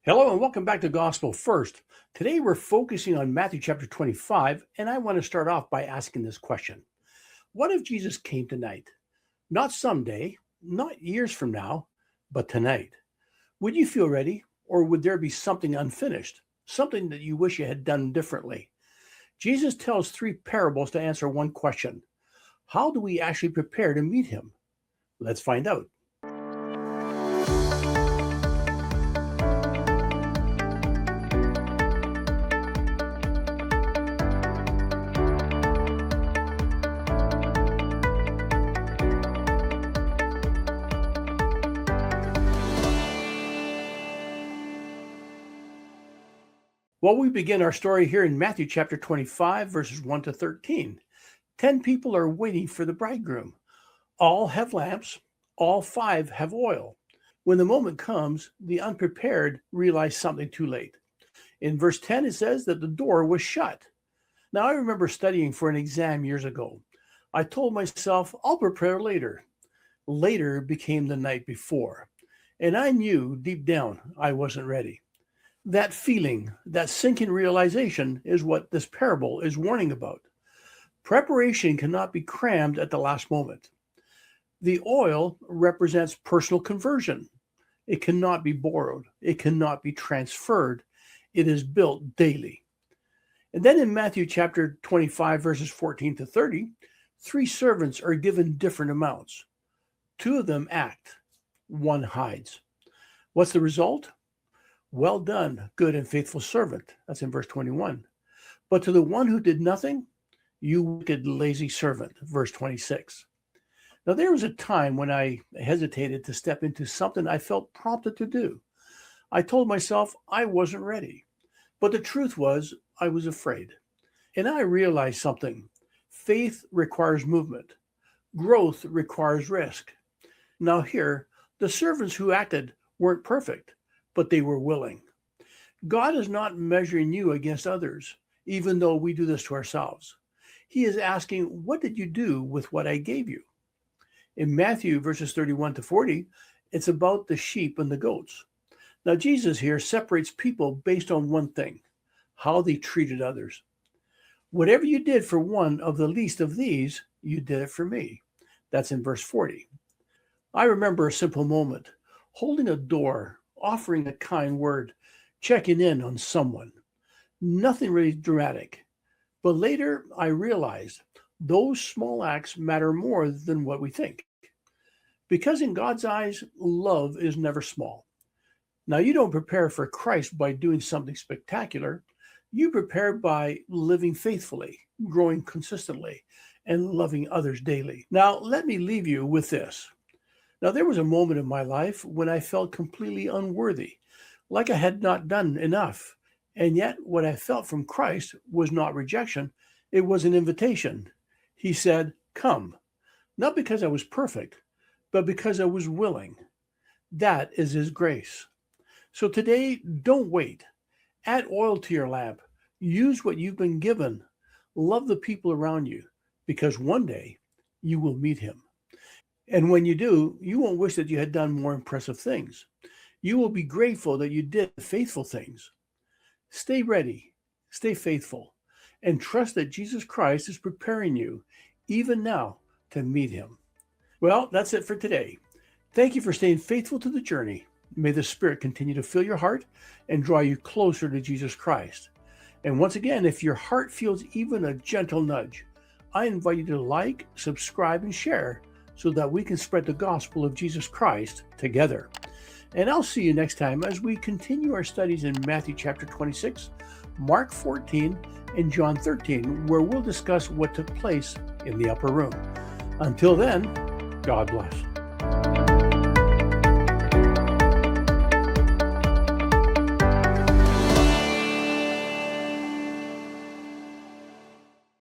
Hello and welcome back to Gospel First. Today we're focusing on Matthew chapter 25, and I want to start off by asking this question. What if Jesus came tonight? Not someday, not years from now, but tonight. Would you feel ready, or would there be something unfinished, something that you wish you had done differently? Jesus tells three parables to answer one question. How do we actually prepare to meet him? Let's find out. Well, we begin our story here in Matthew chapter 25, verses 1 to 13. 10 people are waiting for the bridegroom. All have lamps, all 5 have oil. When the moment comes, the unprepared realize something too late. In verse 10, it says that the door was shut. Now, I remember studying for an exam years ago. I told myself, I'll prepare later. Later became the night before. And I knew deep down I wasn't ready. That feeling, that sinking realization is what this parable is warning about. Preparation cannot be crammed at the last moment. The oil represents personal conversion. It cannot be borrowed. It cannot be transferred. It is built daily. And then in Matthew chapter 25, verses 14 to 30, 3 servants are given different amounts. 2 of them act. 1 hides. What's the result? Well done, good and faithful servant. That's in verse 21. But to the one who did nothing, you wicked, lazy servant. Verse 26. Now, there was a time when I hesitated to step into something I felt prompted to do. I told myself I wasn't ready. But the truth was, I was afraid. And I realized something. Faith requires movement. Growth requires risk. Now here, the servants who acted weren't perfect, but they were willing. God is not measuring you against others, even though we do this to ourselves. He is asking, what did you do with what I gave you? In Matthew verses 31 to 40, it's about the sheep and the goats. Now, Jesus here separates people based on one thing, how they treated others. Whatever you did for one of the least of these, you did it for me. That's in verse 40. I remember a simple moment, holding a door, offering a kind word, checking in on someone. Nothing really dramatic. But later I realized those small acts matter more than what we think. Because in God's eyes, love is never small. Now, you don't prepare for Christ by doing something spectacular. You prepare by living faithfully, growing consistently, and loving others daily. Now, let me leave you with this. Now, there was a moment in my life when I felt completely unworthy, like I had not done enough. And yet, what I felt from Christ was not rejection, it was an invitation. He said, come, not because I was perfect, but because I was willing. That is his grace. So today, don't wait. Add oil to your lamp. Use what you've been given. Love the people around you, because one day you will meet him. And when you do, you won't wish that you had done more impressive things. You will be grateful that you did faithful things. Stay ready, stay faithful, and trust that Jesus Christ is preparing you, even now, to meet him. Well, that's it for today. Thank you for staying faithful to the journey. May the Spirit continue to fill your heart and draw you closer to Jesus Christ. And once again, if your heart feels even a gentle nudge, I invite you to like, subscribe, and share so that we can spread the gospel of Jesus Christ together. And I'll see you next time as we continue our studies in Matthew chapter 26, Mark 14, and John 13, where we'll discuss what took place in the upper room. Until then, God bless.